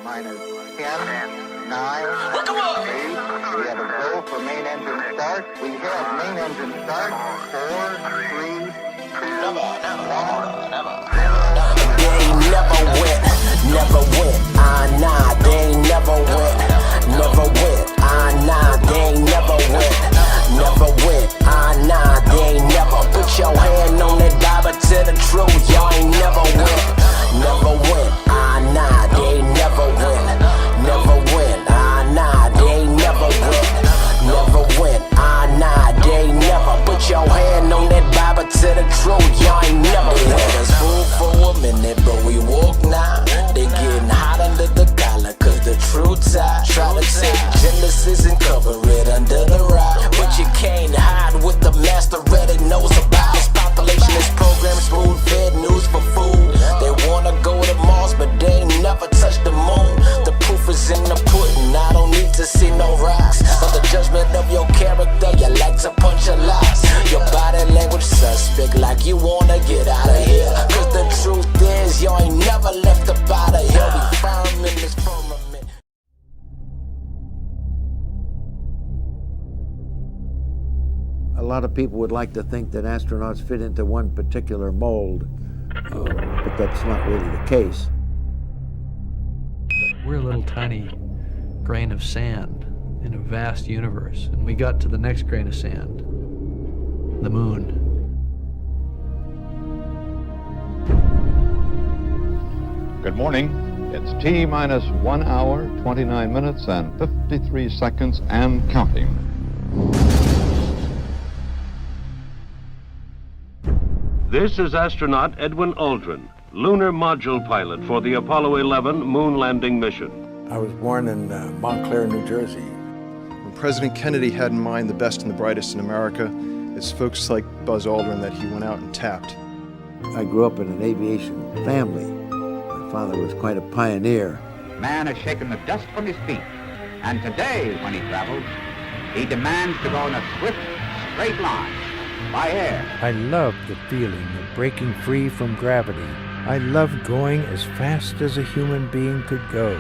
Minus 10, 9, 8. We have a go for main engine start. We have main engine start. 4, 3, 2, 1. They ain't never went. Nah, they ain't never went. Nah, they ain't never went. Nah, they ain't never. Put your hand on that Bible to the truth. Y'all ain't never went. Nah, they ain't never went. Nah, they ain't never went. Nah, they ain't never. Put your hand on that Bible to the truth. Y'all ain't never went. They had us fool for a minute, but we walk now. They getting hot under the collar, cause the truth tie. Try to take Genesis and cover it under the rock, but you can't hide what the master already knows about. This population is programmed, spoon-fed news for food. They wanna go to Mars, but they ain't never touched the moon. The proof is in the pudding, I don't need to see no rocks. But the judgment of your character, you like to punch your locks. Your body language suspect, like you wanna get out of here. Cause the truth is, y'all ain't never left up out of here. We firm in this firmament. A lot of people would like to think that astronauts fit into one particular mold, but that's not really the case. We're a little tiny grain of sand in a vast universe, and we got to the next grain of sand, the moon. Good morning. It's T-minus 1 hour, 29 minutes, and 53 seconds, and counting. This is astronaut Edwin Aldrin, lunar module pilot for the Apollo 11 moon landing mission. I was born in Montclair, New Jersey. When President Kennedy had in mind the best and the brightest in America, it's folks like Buzz Aldrin that he went out and tapped. I grew up in an aviation family. My father was quite a pioneer. Man has shaken the dust from his feet, and today, when he travels, he demands to go in a swift, straight line, by air. I love the feeling of breaking free from gravity. I love going as fast as a human being could go.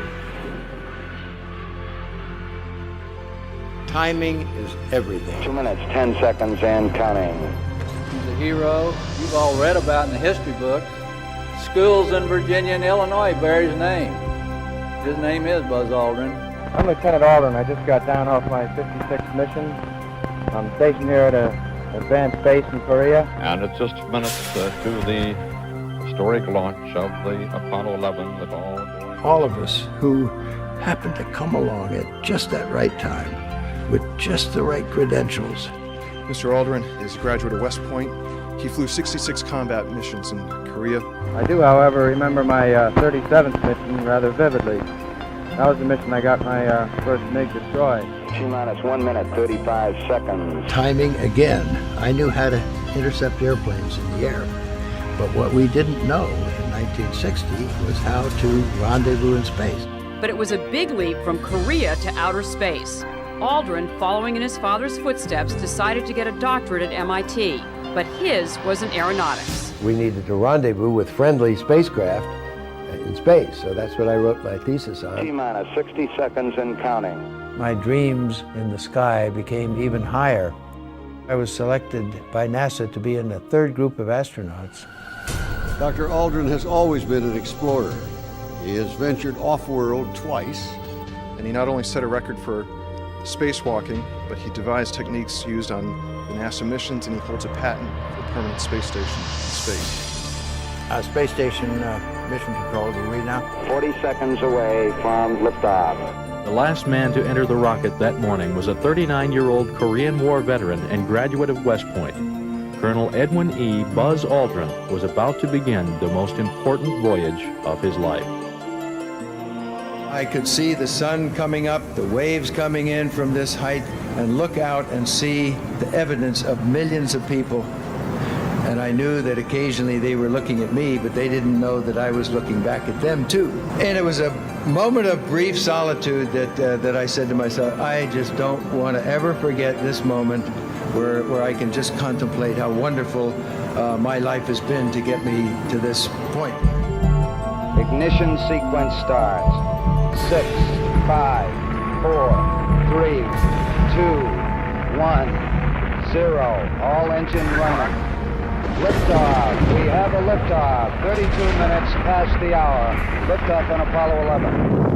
Timing is everything. 2 minutes, 10 seconds, and counting. He's a hero you've all read about in the history books. Schools in Virginia and Illinois bear his name. His name is Buzz Aldrin. I'm Lieutenant Aldrin. I just got down off my 56th mission. I'm stationed here at a advanced base in Korea. And it's just minutes to the historic launch of the Apollo 11 that All of us who happened to come along at just that right time, with just the right credentials. Mr. Aldrin is a graduate of West Point. He flew 66 combat missions in Korea. I do, however, remember my 37th mission rather vividly. That was the mission I got my first MiG destroyed. T-minus 1 minute, 35 seconds. Timing again. I knew how to intercept airplanes in the air, but what we didn't know in 1960 was how to rendezvous in space. But it was a big leap from Korea to outer space. Aldrin, following in his father's footsteps, decided to get a doctorate at MIT, but his was in aeronautics. We needed to rendezvous with friendly spacecraft in space, so that's what I wrote my thesis on. T-minus 60 seconds and counting. My dreams in the sky became even higher. I was selected by NASA to be in the third group of astronauts. Dr. Aldrin has always been an explorer. He has ventured off-world twice. And he not only set a record for spacewalking, but he devised techniques used on the NASA missions, and he holds a patent for a permanent space station in space. Space station mission control, do you read now? 40 seconds away from liftoff. The last man to enter the rocket that morning was a 39-year-old Korean War veteran and graduate of West Point. Colonel Edwin E. Buzz Aldrin was about to begin the most important voyage of his life. I could see the sun coming up, the waves coming in from this height, and look out and see the evidence of millions of people. And I knew that occasionally they were looking at me, but they didn't know that I was looking back at them too. And it was a moment of brief solitude that I said to myself, I just don't want to ever forget this moment where I can just contemplate how wonderful my life has been to get me to this point. They Ignition sequence starts. 6, 5, 4, 3, 2, 1, 0. All engine running. Liftoff. We have a liftoff. 32 minutes past the hour. Liftoff on Apollo 11.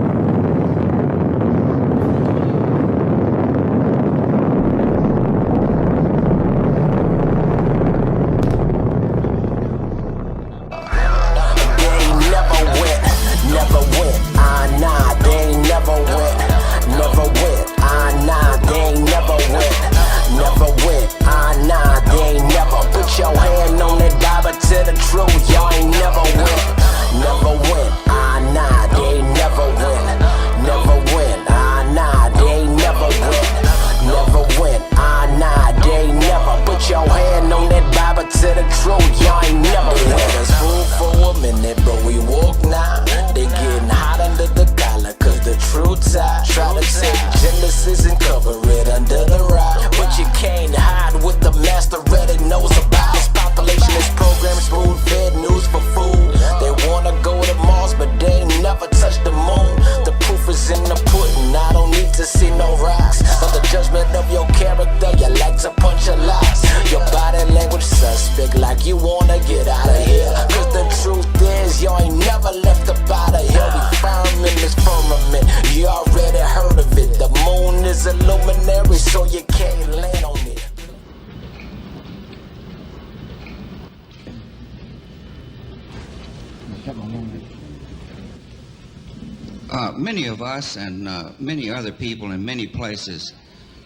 Many of us and many other people in many places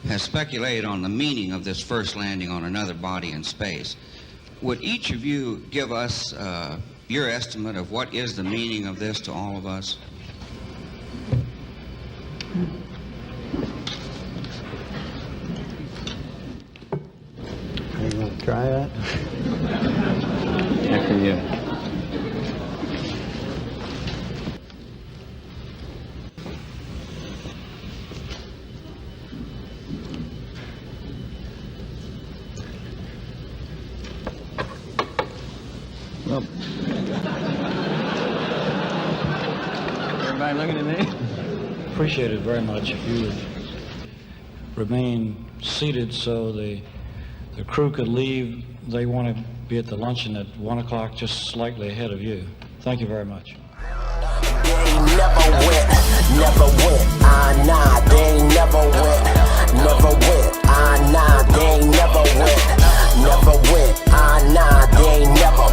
have speculated on the meaning of this first landing on another body in space. Would each of you give us your estimate of what is the meaning of this to all of us? Are you going to try that? After you. Well, everybody looking at me? Appreciate it very much if you would remain seated so the crew could leave. They want to be at the luncheon at 1 o'clock, just slightly ahead of you. Thank you very much. Never went, nah, they ain't never went, nah, they ain't never went, nah, they ain't never.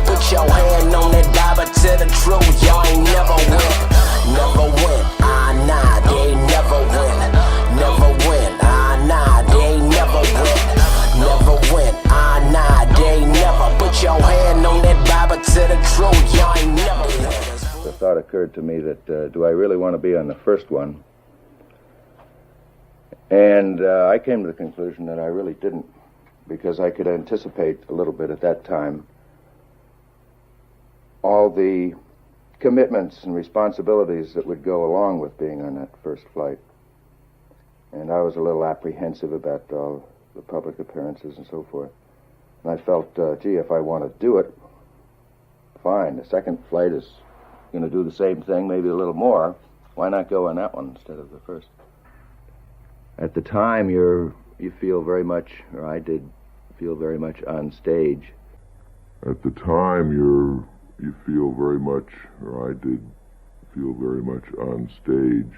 Put your hand on that Bible to the truth, y'all ain't never went, nah, they ain't never went, nah, they ain't never went, nah, they ain't never. Put your hand on that Bible to the truth, y'all ain't never went. The thought occurred to me that do I really want to be on the first one? And I came to the conclusion that I really didn't, because I could anticipate a little bit at that time all the commitments and responsibilities that would go along with being on that first flight. And I was a little apprehensive about all the public appearances and so forth. And I felt, gee, if I want to do it, fine. The second flight is going to do the same thing, maybe a little more. Why not go on that one instead of the first? At the time, you feel very much, or I did feel very much on stage. At the time, you feel very much, or I did feel very much on stage.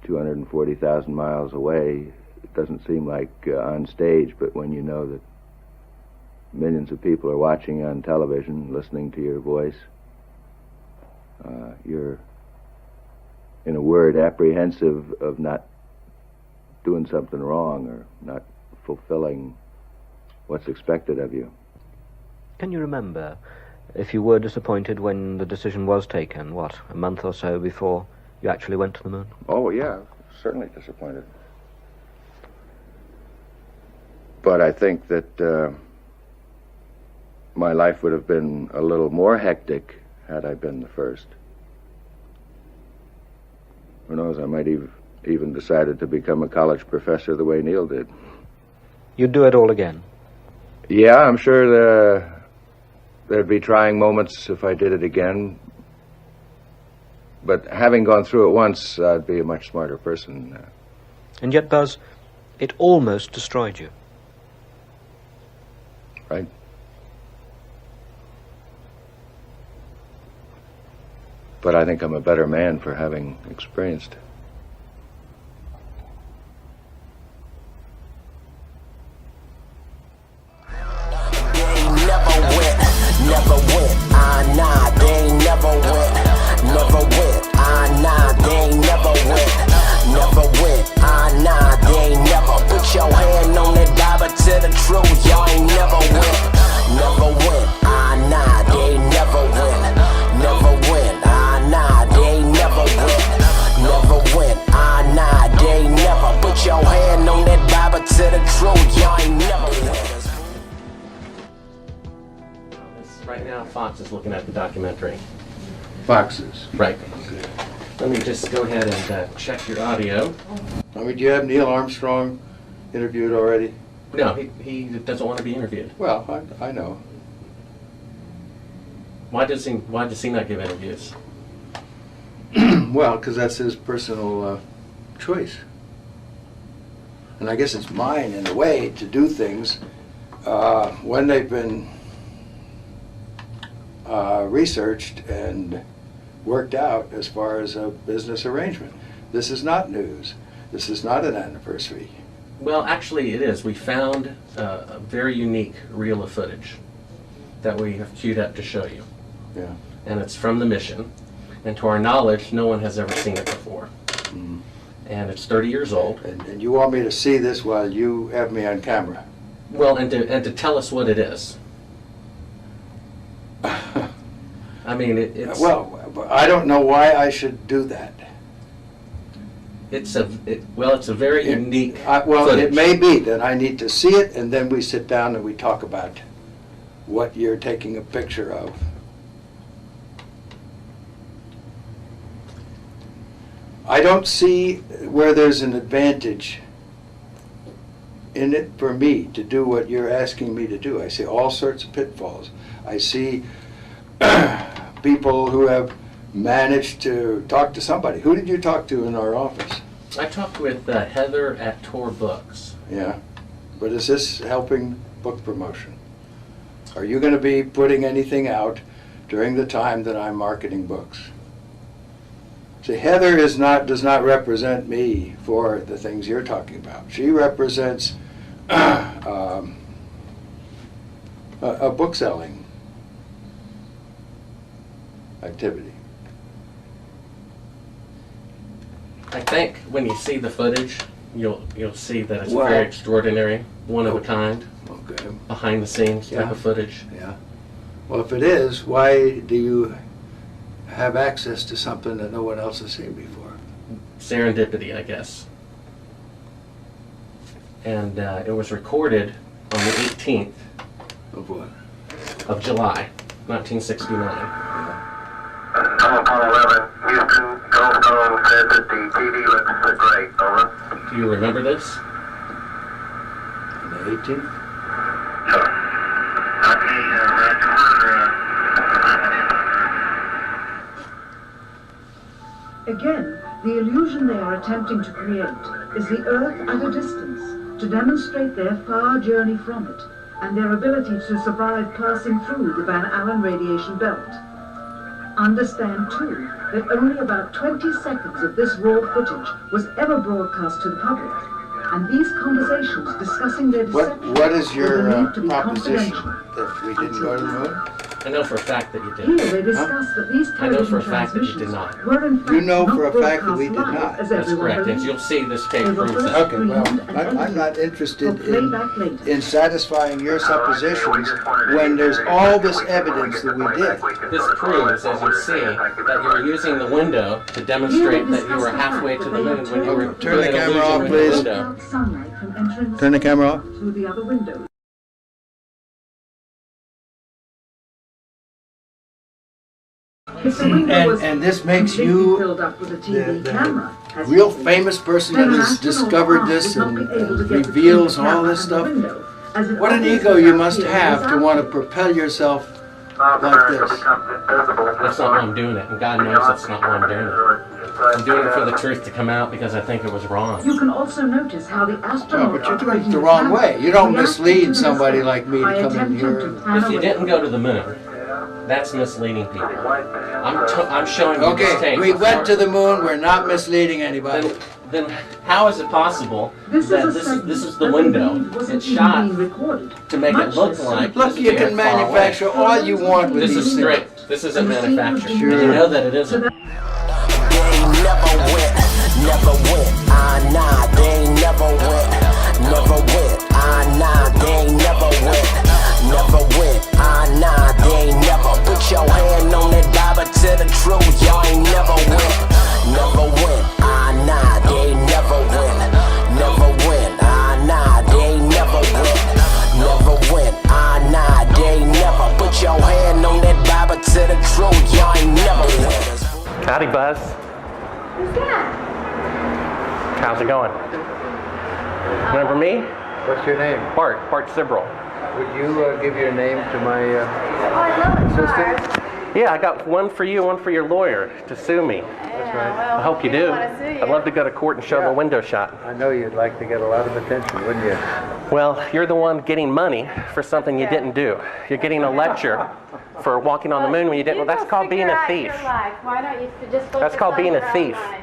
240,000 miles away, it doesn't seem like on stage, but when you know that millions of people are watching on television, listening to your voice, you're, in a word, apprehensive of not doing something wrong or not fulfilling what's expected of you. Can you remember if you were disappointed when the decision was taken, what, a month or so before you actually went to the moon? Oh, yeah, certainly disappointed. But I think that my life would have been a little more hectic had I been the first. Who knows, I might even decided to become a college professor the way Neil did. You'd do it all again? Yeah, I'm sure There'd be trying moments if I did it again. But having gone through it once, I'd be a much smarter person. And yet, Buzz, it almost destroyed you. Right? But I think I'm a better man for having experienced it. Never went, nah, they ain't never went. Never went, nah, they ain't never went. Never went, nah, they ain't never. Put your hand on that Bible to the truth, y'all ain't never went. Never went, nah, they ain't never went. Never went, nah, they ain't never went. Never went, nah, they ain't never. Put your hand on that Bible to the truth, y'all ain't never went. Right now, Fox is looking at the documentary. Foxes. Right. Let me just go ahead and check your audio. I mean, do you have Neil Armstrong interviewed already? No, he doesn't want to be interviewed. Well, I know. Why does he not give interviews? Well, because that's his personal choice. And I guess it's mine, in a way, to do things when they've been researched and worked out as far as a business arrangement. This is not news. This is not an anniversary. Well, actually it is. We found a very unique reel of footage that we have queued up to show you. Yeah. And it's from the mission. And to our knowledge, no one has ever seen it before. Mm. And it's 30 years old. And you want me to see this while you have me on camera? Well, and to tell us what it is. I mean, it's... Well, I don't know why I should do that. It's a very unique well, footage. it may be that I need to see it, and then we sit down and we talk about what you're taking a picture of. I don't see where there's an advantage in it for me to do what you're asking me to do. I see all sorts of pitfalls. I see people who have managed to talk to somebody. Who did you talk to in our office? I talked with Heather at Tor Books. Yeah, but is this helping book promotion? Are you going to be putting anything out during the time that I'm marketing books? See, Heather does not represent me for the things you're talking about. She represents a book selling activity. I think when you see the footage, you'll see that it's very extraordinary, one of a kind, behind the scenes type of footage. Yeah. Well, if it is, why do you have access to something that no one else has seen before? Serendipity, I guess. And it was recorded on the 18th of what? Of July, 1969. Apollo 11, Houston, Goldstone said that the TV looks great, over. Do you remember this? On the 18th? Sure. Again, the illusion they are attempting to create is the Earth at a distance, to demonstrate their far journey from it, and their ability to survive passing through the Van Allen radiation belt. Understand, too, that only about 20 seconds of this raw footage was ever broadcast to the public, and these conversations discussing their deception What is your were believed to be proposition? confidential. That we didn't go to the moon? I know for a fact that you did. Here they discussed that these I know for television a fact that you did transmissions not. were in fact You know not for a fact that we broadcast did live, not. as That's everyone correct, and believed. you'll see this tape They were proves first that. Okay, well, screened and I'm not interested for playback later. in satisfying your suppositions when there's all this evidence that we did. This proves, as you see, that you were using the window to demonstrate that you were halfway to the moon when you were Turn the doing an camera illusion off, with please. the window. Sunlight from entering Turn the camera off. through the other window. If the window was And this makes completely you filled up with a TV camera, as real you see, famous person then that an has astronaut discovered would this not and be able to get the reveals TV all camera this out the stuff. window, as it What an obviously ego you must appears have to without want to propel yourself like this. That's not why I'm doing it, and God knows that's not why I'm doing it. I'm doing it for the truth to come out because I think it was wrong. You can also notice how the astronaut But you're doing it the wrong way. You don't mislead somebody like me to come in here. If you didn't go to the moon, that's misleading people. I'm showing you this tape. Okay, we went to the moon. We're not misleading anybody. Then how is it possible that this is the window? It's shot to make it look like. Look, you can manufacture all you want with this these is things. straight. This isn't manufactured. Sure. And you know that it isn't. Never went, nah, they ain't never went, never went, nah, they ain't never went, never went, nah, they ain't never. Put your hand on that Bible to the truth, y'all ain't never went, nah, they ain't never went, nah, they ain't never went, nah, they ain't never. Put your hand on that Bible to the truth, y'all ain't never went. Howdy, Buzz. Who's that? How's it going? Remember me? What's your name? Bart Sibrel. Would you give your name to my assistant? Yeah, I got one for you, one for your lawyer to sue me. That's right. Well, I hope you do. I'd love to go to court and show the window shot. I know you'd like to get a lot of attention, wouldn't you? Well, you're the one getting money for something you didn't do. You're getting a lecture for walking on the moon when you didn't. Well, that's called being a thief. Why don't you just focus That's called being on a your thief. own life?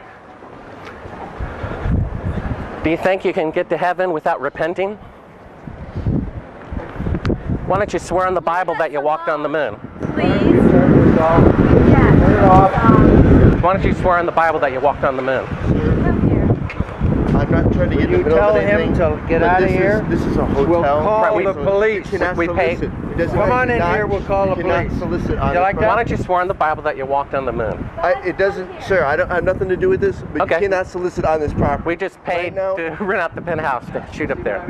Do you think you can get to heaven without repenting? Why don't you swear on the Bible that you walked on the moon? Please. Turn this off. Turn it off. Why don't you swear on the Bible that you walked on the moon? I'm not trying to get in the middle of anything. Tell him to get out of here. This is a hotel. We'll call Right, the police. We pay. Come on in here. We'll call the police. Solicit on You like that? Why don't you swear on the Bible that you walked on the moon? It doesn't, sir. I don't have nothing to do with this. But Okay. you cannot solicit on this property. We just paid to rent out the penthouse to shoot up there.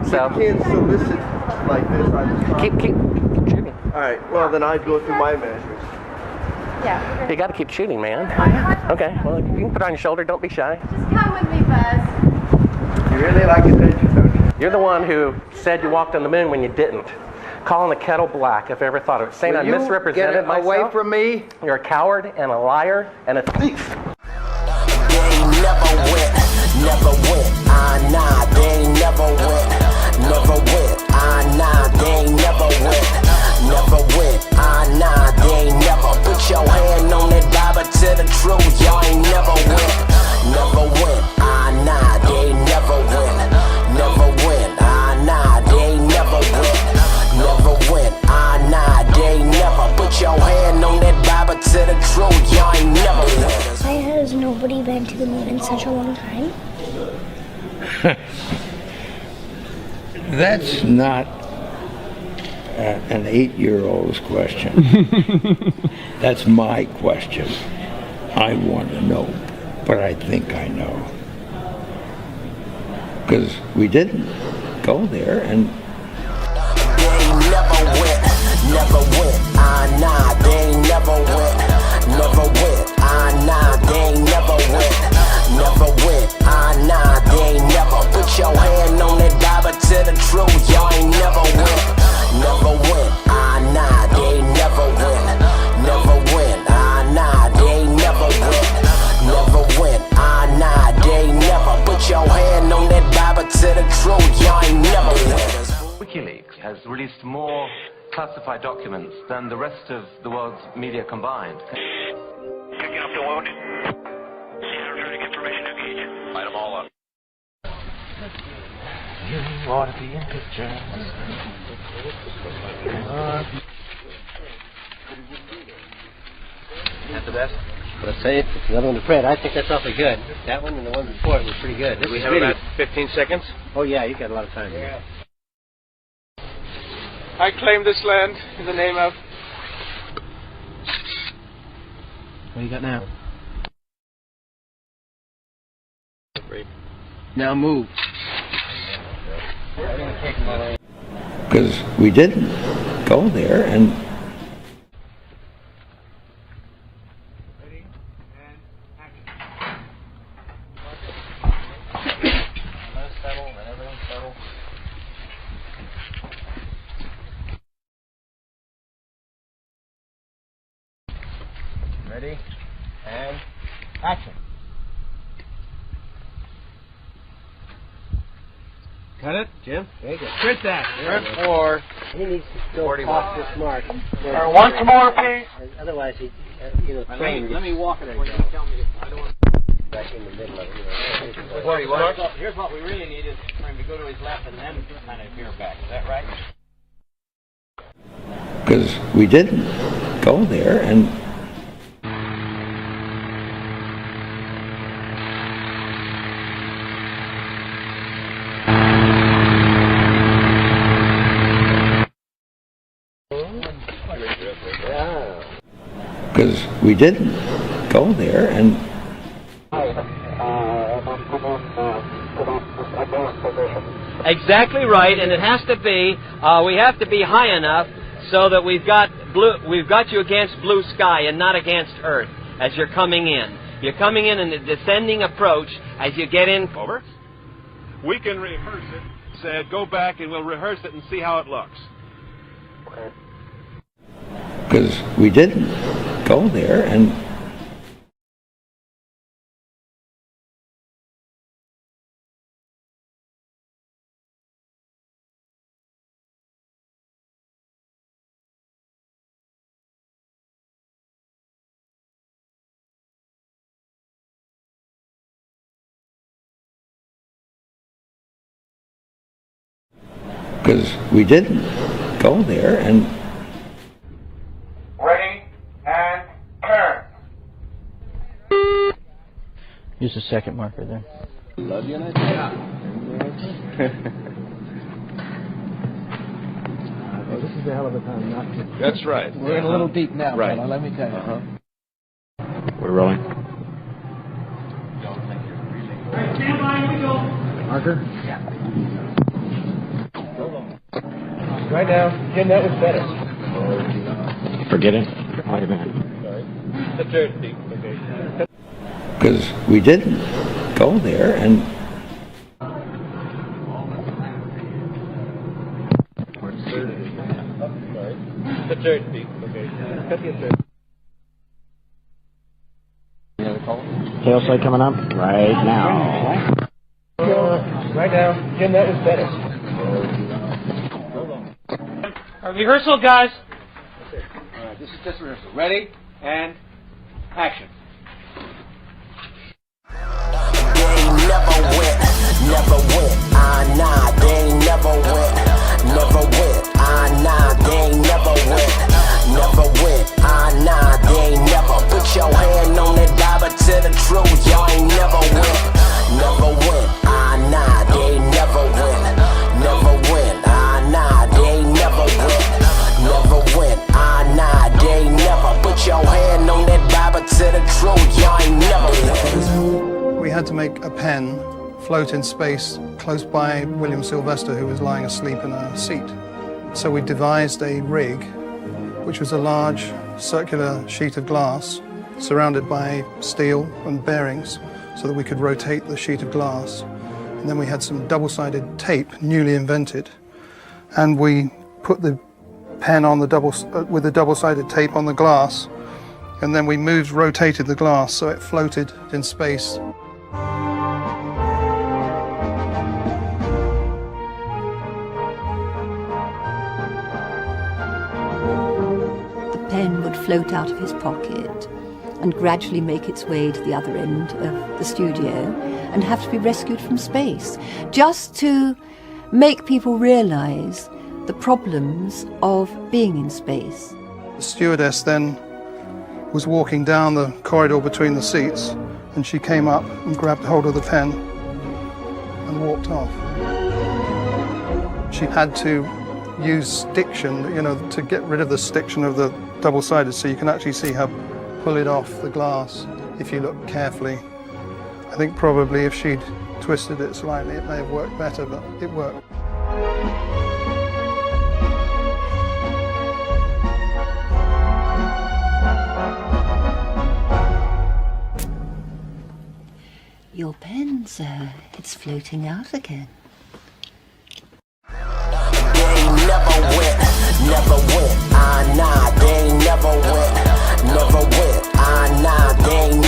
So you can't solicit like this on this property. Keep shooting. All right. Well, then I'd go through my measures. Yeah. You got to keep shooting, man. Okay. Well, you can put it on your shoulder. Don't be shy. Just come with me, Buzz. You really like attention, don't you? You're the one who said you walked on the moon when you didn't. Calling the kettle black, if I ever thought of it. Saying I misrepresented myself. Away from me. You're a coward and a liar and a thief. They ain't never went, nah, they ain't never went, nah, they ain't never went, nah, they ain't never. Put your hand on that Bible to the truth, y'all ain't never went, nah, they ain't never went, nah, they ain't never went, nah, they ain't never. Put your hand on that Bible to the truth, y'all ain't never went. Why has nobody been to the moon in such a long time? That's not an 8-year-old's question. That's my question. I want to know, but I think I know. Because we didn't go there, and Never went, nah, they ain't never went, nah, they ain't never went, nah, they ain't never. Put your hand on that Bible to the truth, y'all ain't never went, nah, they ain't never went, nah, they ain't never went, nah, they ain't never. Put your hand on that Bible to the truth, y'all ain't never went. WikiLeaks has released more classified documents than the rest of the world's media combined. Picking up the wound. Energetic information engaged. Light them all up. You ought to be in pictures. That's the best. Let's say it. The other one to Fred. I think that's awfully good. That one and the one before it was pretty good. Do we have about 15 seconds? Oh yeah, you got a lot of time here. I claim this land in the name of... What do you got now? Now move. because we didn't go there, and And action. Cut it, Jim. Very good. Quit that. Very good. Or he needs to go off this mark. once more, please. Otherwise, he, Let me walk it before you tell me. I don't want back in the middle of it. Here's what we really need is for him to go to his left and then kind of veer back. Is that right? Because we didn't go there, and because we didn't go there, and exactly right, and it has to be. We have to be high enough so that we've got you against blue sky and not against Earth as you're coming in. You're coming in a descending approach as you get in. Over. We can rehearse it. Said, go back and we'll rehearse it and see how it looks. because we didn't go there, and because we didn't go there, and Ready and turn. Use the second marker there. Love you, yeah. Well, this is a hell of a time not to. That's right. We're in a little deep now, right. fella, let me tell you. We're rolling. Stand by, here we go. Marker? Yeah. Right now, Jim, that was better. Forget it. Wait a minute. The third deep. Okay. because we didn't go there, and The third deep. Okay. Cut the third. Tail sight coming up right now. Right now, Jim, that was better. Rehearsal, guys. All right, this is just rehearsal. Ready and action. Never went, nah, they ain't never went, nah, they ain't never went, nah, they ain't never. Put your hand on that Bible to the truth, y'all ain't never went, nah, they ain't never went, nah, they ain't never went, nah, they ain't never. Put your hand on that Bible to the truth, y'all ain't never went. We had to make a pen float in space close by William Sylvester, who was lying asleep in a seat. So we devised a rig, which was a large circular sheet of glass surrounded by steel and bearings so that we could rotate the sheet of glass. And then we had some double-sided tape, newly invented, and we put the pen on the with the double-sided tape on the glass, and then we rotated the glass so it floated in space. The pen would float out of his pocket and gradually make its way to the other end of the studio and have to be rescued from space, just to make people realize the problems of being in space. The stewardess then was walking down the corridor between the seats, and she came up and grabbed hold of the pen and walked off. She had to use stiction, to get rid of the stiction of the double-sided, so you can actually see her pull it off the glass if you look carefully. I think probably if she'd twisted it slightly, it may have worked better, but it worked. Your pen, sir, it's floating out again. Never went, nah, they ain't never went, nah, they ain't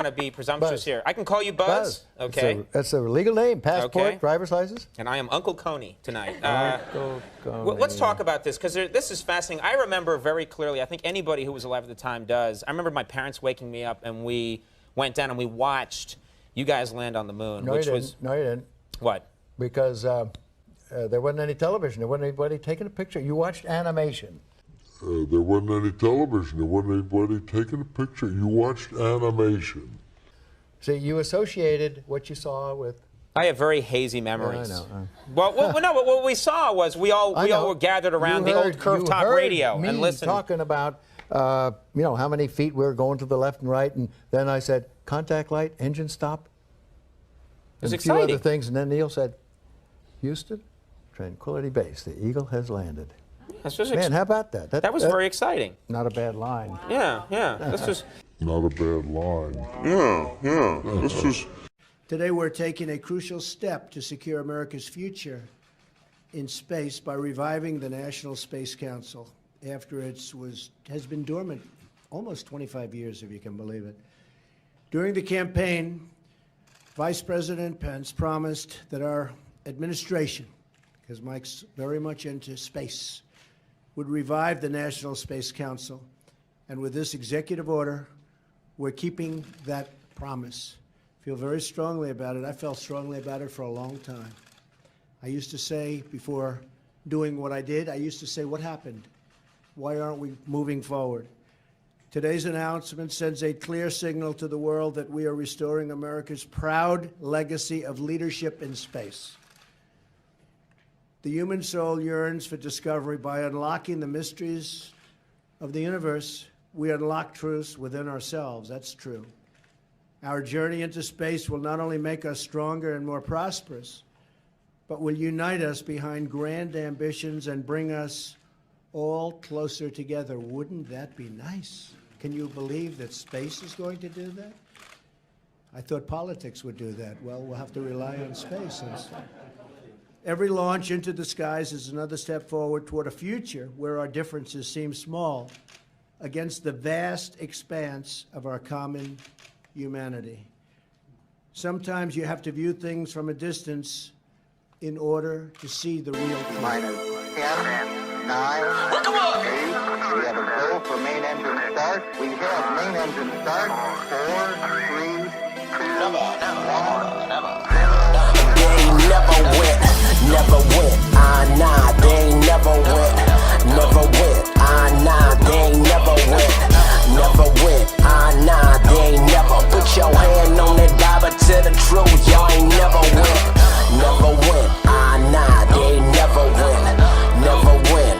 want to be presumptuous here. I can call you Buzz. Okay. That's a legal name. Passport, driver's license. And I am Uncle Coney tonight. Uncle Coney. Let's talk about this, because this is fascinating. I remember very clearly, I think anybody who was alive at the time does. I remember my parents waking me up, and we went down and we watched you guys land on the moon. No, which you was didn't. No, you didn't. What? Because there wasn't any television. There wasn't anybody taking a picture. You watched animation. There wasn't any television. There wasn't anybody taking a picture. You watched animation. See, you associated what you saw with... I have very hazy memories. I know. Well, no, but what we saw was we all were gathered around the old curved top radio and listened. Talking about, you know, how many feet we were going to the left and right, and then I said, contact light, engine stop. It was and exciting. A few other things, and then Neil said, Houston, Tranquility Base, the Eagle has landed. Man, how about that? That was very exciting. Not a bad line. Yeah. This was not a bad line. Yeah. This was. Today we're taking a crucial step to secure America's future in space by reviving the National Space Council after it has been dormant almost 25 years, if you can believe it. During the campaign, Vice President Pence promised that our administration, because Mike's very much into space, would revive the National Space Council. And with this executive order, we're keeping that promise. Feel very strongly about it. I felt strongly about it for a long time. I used to say, before doing what I did, I used to say, what happened? Why aren't we moving forward? Today's announcement sends a clear signal to the world that we are restoring America's proud legacy of leadership in space. The human soul yearns for discovery. By unlocking the mysteries of the universe, we unlock truths within ourselves. That's true. Our journey into space will not only make us stronger and more prosperous, but will unite us behind grand ambitions and bring us all closer together. Wouldn't that be nice? Can you believe that space is going to do that? I thought politics would do that. Well, we'll have to rely on space instead. Every launch into the skies is another step forward toward a future where our differences seem small against the vast expanse of our common humanity. Sometimes you have to view things from a distance in order to see the real thing. Minus 10, 9, 8. We have a go for main engine start. We have main engine start. 4, 3, 2, 1. Never went, nah, they ain't never went. Never went, nah, they ain't never went. Never went, nah, they ain't never. Put your hand on that Bible to the truth, y'all ain't never went. Never went, nah, they ain't never went. Never went,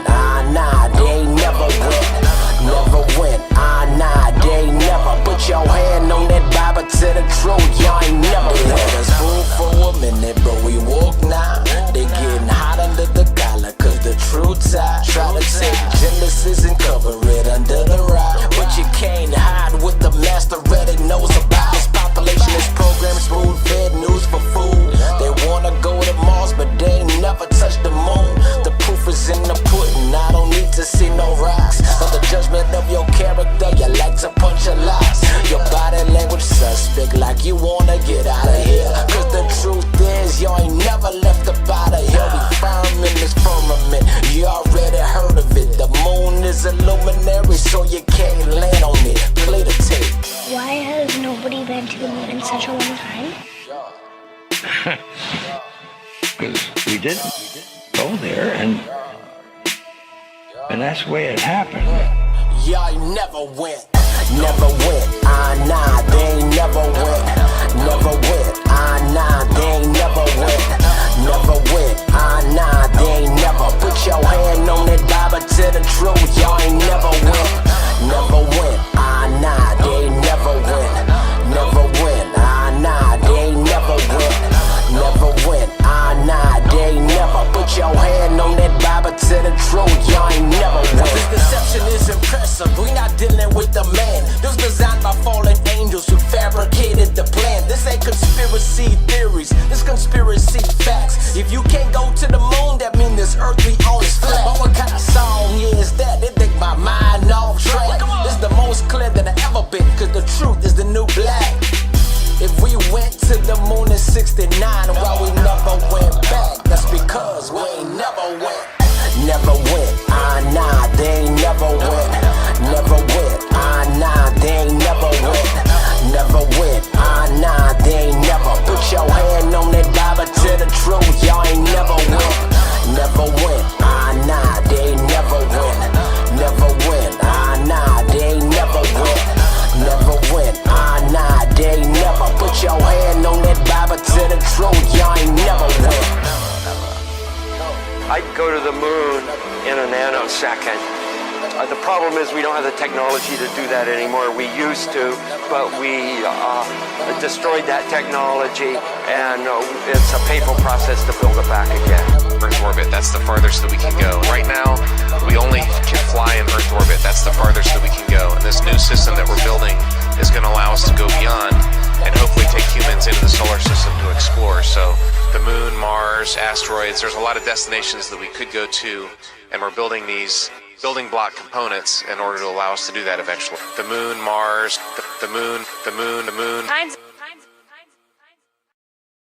nah, they ain't never went. Never went, nah, they ain't never. Put your hand on that Bible to the truth, y'all ain't never went. Let us fool for a minute, but we walk now. They getting hot under the collar, cause the true tie. Try to take Genesis and cover it under the rock. But you can't hide what the master already knows about. This population is programmed, spoon-fed news for food. They wanna go to Mars, but they ain't never touched the moon. The proof is in the pudding, I don't need to see no rocks. But the judgment of your character, you like to punch your locks. Your body language suspect, like you wanna get out of here. Cause the truth is, y'all ain't never left up out of here. We firm in this firmament, you already heard of it. The moon is a luminary, so you can't land on it. Play the tape. Why has nobody been to the moon in such a long time? Because we didn't go there, and that's the way it happened. Y'all never went. Never went, nah, they ain't never went. Never went, nah, they ain't never went. Never went, nah, they ain't never. Put your hand on that Bible to the truth, y'all ain't never went. Never went, nah, they ain't never went. Never went, nah, they ain't never went. Never went, nah, they ain't never. Put your hand on that Bible to the truth, y'all ain't never went. This deception is impressive, we not dealing with the man. This was designed by fallen angels who fabricated the plan. This ain't conspiracy theories, this conspiracy facts. If you can't go to the moon, never win. Nah, they ain't never win. Never win. Nah, they ain't never win. Never win. Nah, they ain't never. Put your hand on that Bible to the truth. Y'all ain't never win. Never win. Nah, they ain't never win. Never win. Nah, they ain't never win. Never win. Nah, they ain't never. Put your hand on that Bible to the truth. Y'all ain't never win. I'd go to the moon in a nanosecond. The problem is we don't have the technology to do that anymore. We used to, but we destroyed that technology, and it's a painful process to build it back again. Earth orbit, that's the farthest that we can go. Right now, we only can fly in Earth orbit. That's the farthest that we can go. And this new system that we're building is going to allow us to go beyond and hopefully take humans into the solar system to explore. So the moon, Mars, asteroids, there's a lot of destinations that we could go to, and we're building these building block components in order to allow us to do that eventually. The moon, Mars, the moon.